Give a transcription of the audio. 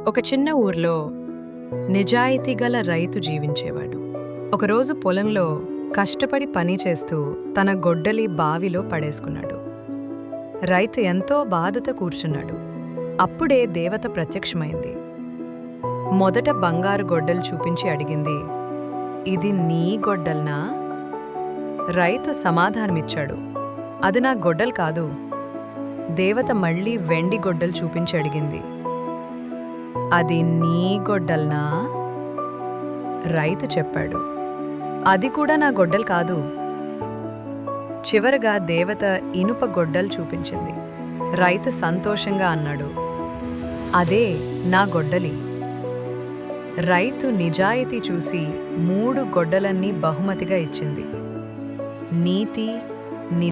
ఒక చిన్న ఊర్లో నిజాయితీ గల రైతు జీవించేవాడు. ఒకరోజు పొలంలో కష్టపడి పని చేస్తూ తన గొడ్డలి బావిలో పడేసుకున్నాడు. రైతు ఎంతో బాధతో కూర్చున్నాడు. అప్పుడే దేవత ప్రత్యక్షమైంది. మొదట బంగారు గొడ్డలు చూపించి అడిగింది, "ఇది నీ గొడ్డల్నా?" రైతు సమాధానమిచ్చాడు, "అది నా గొడ్డలు కాదు." దేవత మళ్ళీ వెండి గొడ్డలు చూపించి అడిగింది, "అది నీ గొడ్డల్నా?" రైతు చెప్పాడు, "అది కూడా నా గొడ్డలు కాదు." చివరగా దేవత ఇనుప గొడ్డలు చూపించింది. రైతు సంతోషంగా అన్నాడు, "అదే నా గొడ్డలి." రైతు నిజాయితీ చూసి 3 గొడ్డలన్నీ బహుమతిగా ఇచ్చింది. నీతి,